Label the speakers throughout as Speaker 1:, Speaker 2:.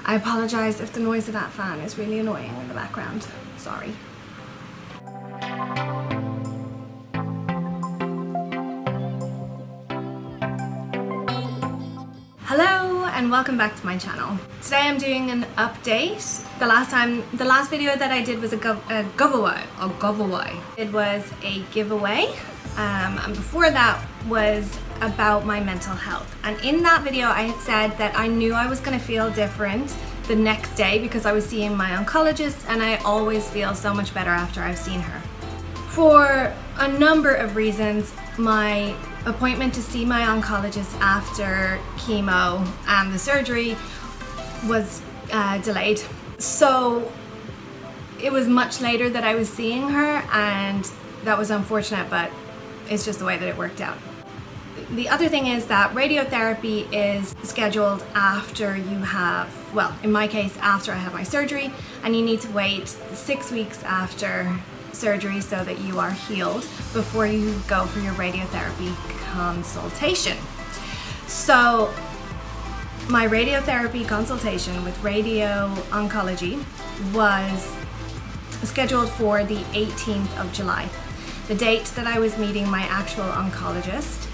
Speaker 1: I apologize if the noise of that fan is really annoying in the background. Sorry. Hello and welcome back to my channel. Today I'm doing an update. The last video that I did was a giveaway. It was a giveaway, and before that was about my mental health. And in that video I had said that I knew I was going to feel different the next day because I was seeing my oncologist, and I always feel so much better after I've seen her. For a number of reasons, my appointment to see my oncologist after chemo and the surgery was delayed. So it was much later that I was seeing her, and that was unfortunate, but it's just the way that it worked out. The other thing is that radiotherapy is scheduled after you have, well, in my case, after I have my surgery, and you need to wait 6 weeks after surgery so that you are healed before you go for your radiotherapy consultation. So my radiotherapy consultation with radio oncology was scheduled for the 18th of July. The date that I was meeting my actual oncologist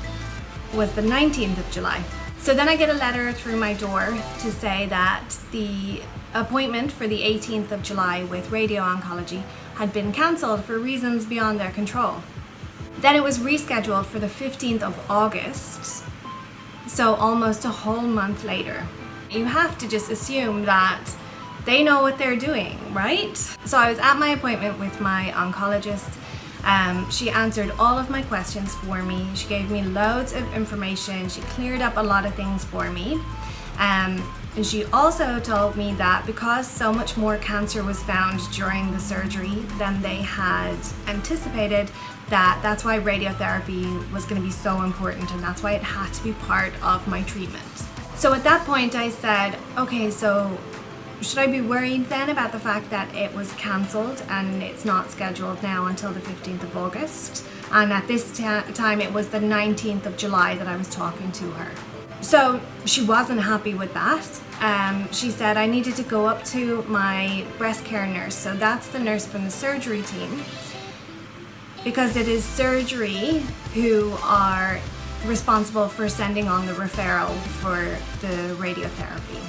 Speaker 1: was the 19th of July. So then I get a letter through my door to say that the appointment for the 18th of July with radio oncology had been cancelled for reasons beyond their control. Then it was rescheduled for the 15th of August, so almost a whole month later. You have to just assume that they know what they're doing, right? So I was at my appointment with my oncologist. She answered all of my questions for me. She gave me loads of information. She cleared up a lot of things for me. And she also told me that because so much more cancer was found during the surgery than they had anticipated, that's why radiotherapy was going to be so important, and that's why it had to be part of my treatment. So at that point I said, okay, so should I be worried then about the fact that it was cancelled and it's not scheduled now until the 15th of August? And at this time it was the 19th of July that I was talking to her. So she wasn't happy with that. She said I needed to go up to my breast care nurse, so that's the nurse from the surgery team, because it is surgery who are responsible for sending on the referral for the radiotherapy.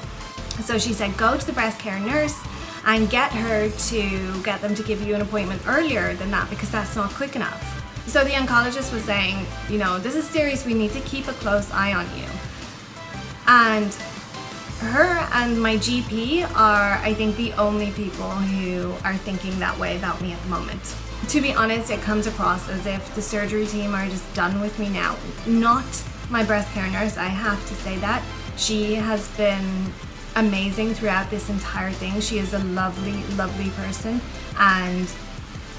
Speaker 1: So she said go to the breast care nurse and get them to give you an appointment earlier than that, because that's not quick enough. So the oncologist was saying, you know, this is serious, we need to keep a close eye on you. And her and my GP are, I think, the only people who are thinking that way about me at the moment. To be honest, it comes across as if the surgery team are just done with me now. Not my breast care nurse, I have to say that. She has been amazing throughout this entire thing. She is a lovely, lovely person, and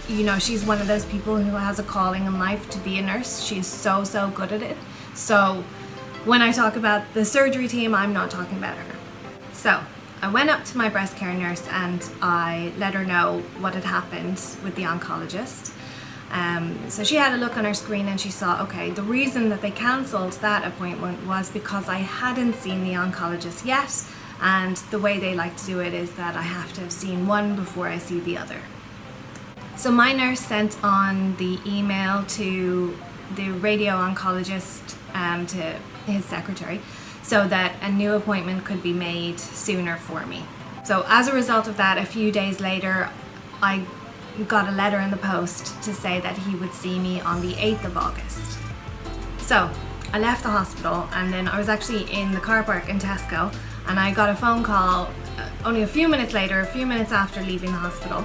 Speaker 1: you know, she's one of those people who has a calling in life to be a nurse. She is so good at it. So when I talk about the surgery team, I'm not talking about her. So I went up to my breast care nurse and I let her know what had happened with the oncologist. So she had a look on her screen and she saw, okay, the reason that they cancelled that appointment was because I hadn't seen the oncologist yet, and the way they like to do it is that I have to have seen one before I see the other. So my nurse sent on the email to the radio oncologist, to his secretary, so that a new appointment could be made sooner for me. So as a result of that, a few days later, I got a letter in the post to say that he would see me on the 8th of August. So I left the hospital, and then I was actually in the car park in Tesco, and I got a phone call only a few minutes later, a few minutes after leaving the hospital,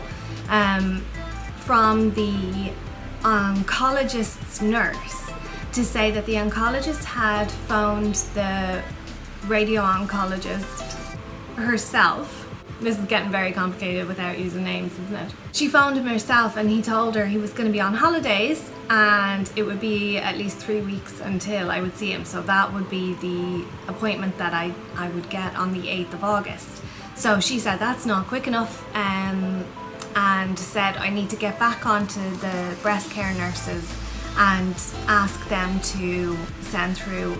Speaker 1: from the oncologist's nurse to say that the oncologist had phoned the radio oncologist herself. This is getting very complicated without using names, isn't it? She phoned him herself, and he told her he was going to be on holidays and it would be at least 3 weeks until I would see him. So that would be the appointment that I would get on the 8th of August. So she said that's not quick enough, and said I need to get back onto the breast care nurses and ask them to send through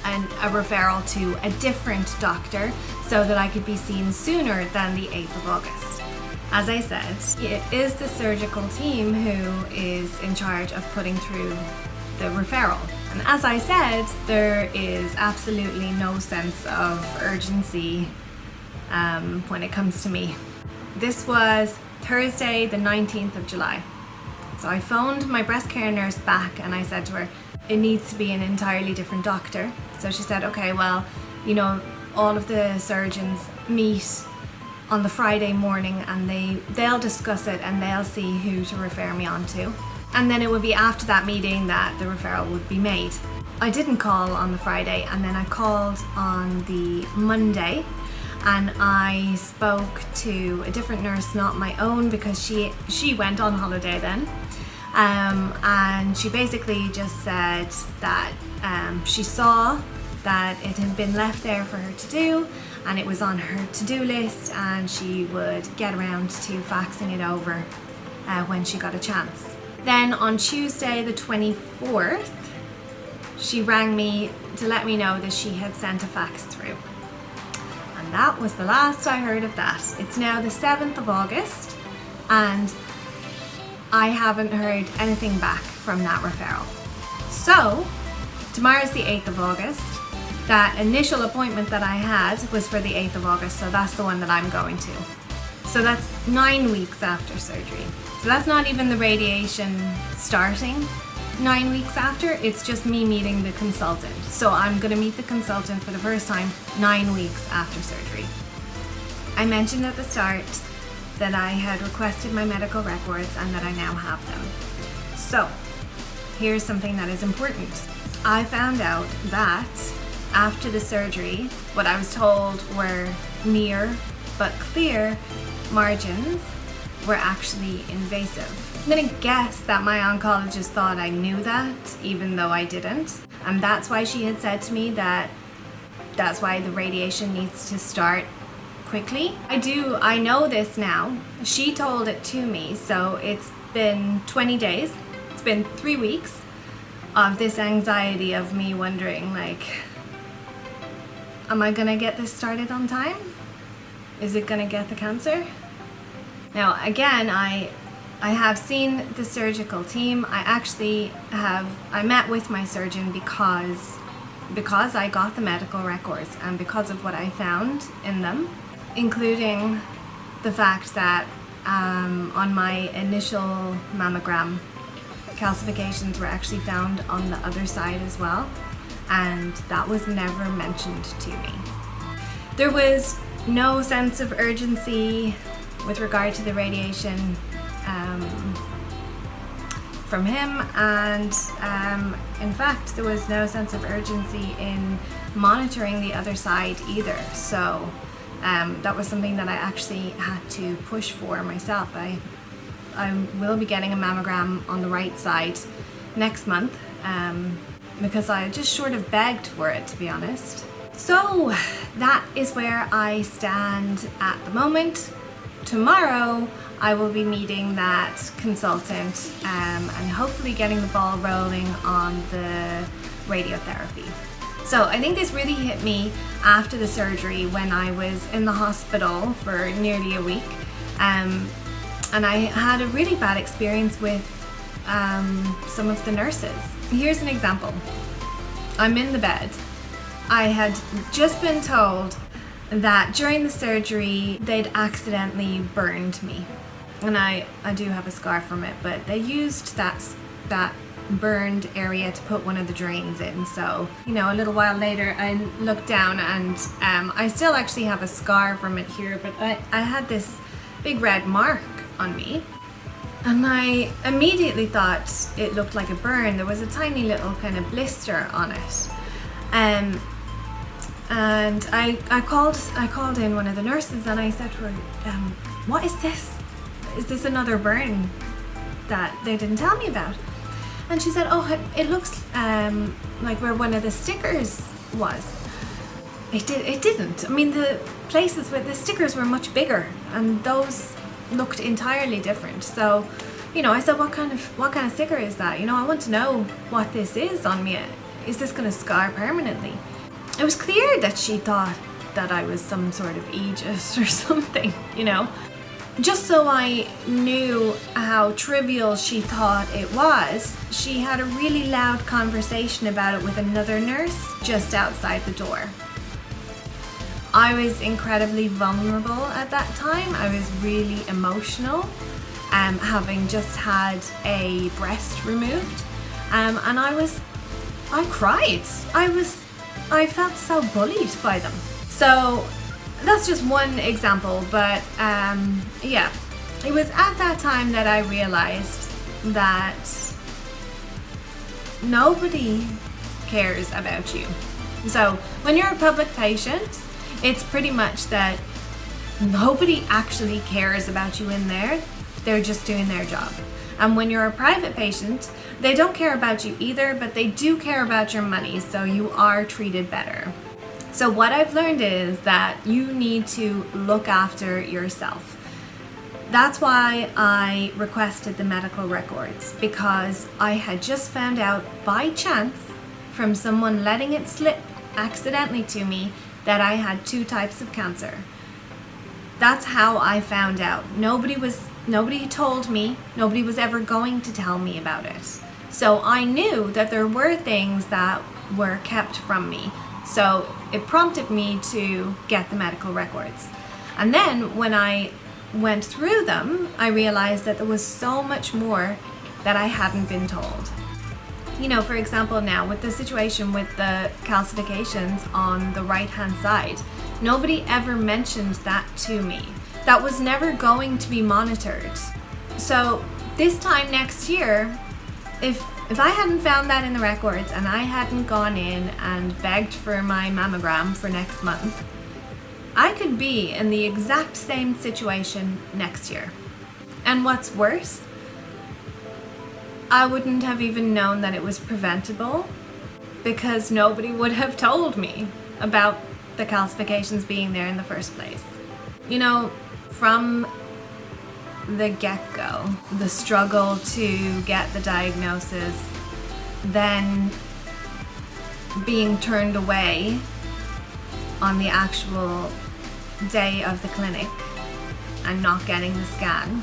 Speaker 1: a referral to a different doctor so that I could be seen sooner than the 8th of August. As I said, it is the surgical team who is in charge of putting through the referral. And as I said, there is absolutely no sense of urgency when it comes to me. This was Thursday, the 19th of July. So I phoned my breast care nurse back and I said to her, it needs to be an entirely different doctor. So she said, okay, well, you know, all of the surgeons meet on the Friday morning and they'll discuss it and they'll see who to refer me on to. And then it would be after that meeting that the referral would be made. I didn't call on the Friday, and then I called on the Monday and I spoke to a different nurse, not my own, because she went on holiday then. And she basically just said that she saw that it had been left there for her to do and it was on her to-do list, and she would get around to faxing it over when she got a chance. Then on Tuesday the 24th, she rang me to let me know that she had sent a fax through. And that was the last I heard of that. It's now the 7th of August and I haven't heard anything back from that referral. So tomorrow's the 8th of August. That initial appointment that I had was for the 8th of August, so that's the one that I'm going to. So that's 9 weeks after surgery. So that's not even the radiation starting 9 weeks after, it's just me meeting the consultant. So I'm going to meet the consultant for the first time 9 weeks after surgery. I mentioned at the start that I had requested my medical records and that I now have them. So here's something that is important. I found out that after the surgery, what I was told were near but clear margins were actually invasive. I'm gonna guess that my oncologist thought I knew that, even though I didn't. And that's why she had said to me that that's why the radiation needs to start quickly. I know this now. She told it to me, so it's been 20 days. It's been 3 weeks of this anxiety of me wondering, like, am I gonna get this started on time? Is it gonna get the cancer? Now, again, I have seen the surgical team. I met with my surgeon because I got the medical records and because of what I found in them, including the fact that on my initial mammogram, calcifications were actually found on the other side as well, and that was never mentioned to me. There was no sense of urgency with regard to the radiation from him, and in fact there was no sense of urgency in monitoring the other side either. So that was something that I actually had to push for myself. I will be getting a mammogram on the right side next month because I just sort of begged for it, to be honest. So that is where I stand at the moment. Tomorrow I will be meeting that consultant and hopefully getting the ball rolling on the radiotherapy. So I think this really hit me after the surgery when I was in the hospital for nearly a week, and I had a really bad experience with some of the nurses. Here's an example. I'm in the bed. I had just been told that during the surgery they'd accidentally burned me, and I do have a scar from it, but they used that burned area to put one of the drains in. So, you know, a little while later I looked down and I still actually have a scar from it here, but I had this big red mark on me and I immediately thought it looked like a burn. There was a tiny little kind of blister on it, and I called in one of the nurses and I said to her, what is this? Is this another burn that they didn't tell me about? And she said, oh, it looks like where one of the stickers was. It didn't. I mean, the places where the stickers were much bigger and those looked entirely different. So, you know, I said, what kind of sticker is that? You know, I want to know what this is on me. is this going to scar permanently? It was clear that she thought that I was some sort of ageist or something, you know. Just so I knew how trivial she thought it was, she had a really loud conversation about it with another nurse just outside the door. I was incredibly vulnerable at that time. I was really emotional, having just had a breast removed, and I cried. I felt so bullied by them. So that's just one example, but yeah, it was at that time that I realized that nobody cares about you. So when you're a public patient, it's pretty much that nobody actually cares about you in there. They're just doing their job. And when you're a private patient, they don't care about you either, but they do care about your money, so you are treated better. So what I've learned is that you need to look after yourself. That's why I requested the medical records, because I had just found out by chance from someone letting it slip accidentally to me that I had 2 types of cancer. That's how I found out. Nobody told me, nobody was ever going to tell me about it. So I knew that there were things that were kept from me. So it prompted me to get the medical records. And then when I went through them, I realized that there was so much more that I hadn't been told. You know, for example, now with the situation with the calcifications on the right hand side, nobody ever mentioned that to me. That was never going to be monitored. So this time next year, if I hadn't found that in the records and I hadn't gone in and begged for my mammogram for next month, I could be in the exact same situation next year. And what's worse, I wouldn't have even known that it was preventable because nobody would have told me about the calcifications being there in the first place. You know, from the get-go, the struggle to get the diagnosis, then being turned away on the actual day of the clinic and not getting the scan,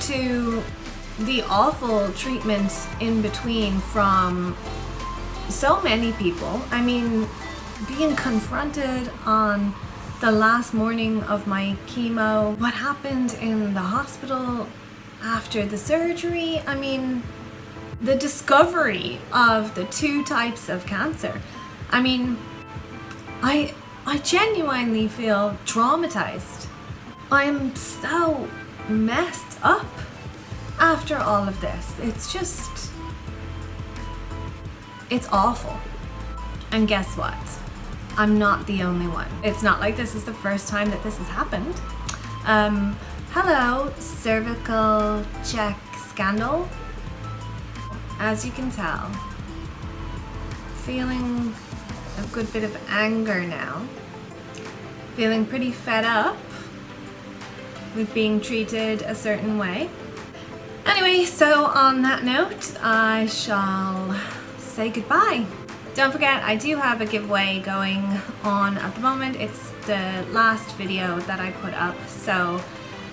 Speaker 1: to the awful treatment in between from so many people. I mean, being confronted on the last morning of my chemo, what happened in the hospital after the surgery, I mean, the discovery of the 2 types of cancer. I mean, I genuinely feel traumatized. I'm so messed up after all of this. It's awful. And guess what? I'm not the only one. It's not like this is the first time that this has happened. Hello, cervical check scandal. As you can tell, feeling a good bit of anger now. Feeling pretty fed up with being treated a certain way. Anyway, so on that note, I shall say goodbye. Don't forget, I do have a giveaway going on at the moment. It's the last video that I put up, so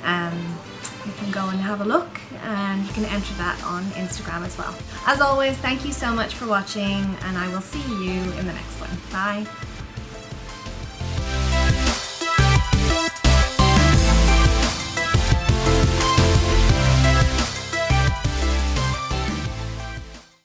Speaker 1: you can go and have a look and you can enter that on Instagram as well. As always, thank you so much for watching and I will see you in the next one. Bye.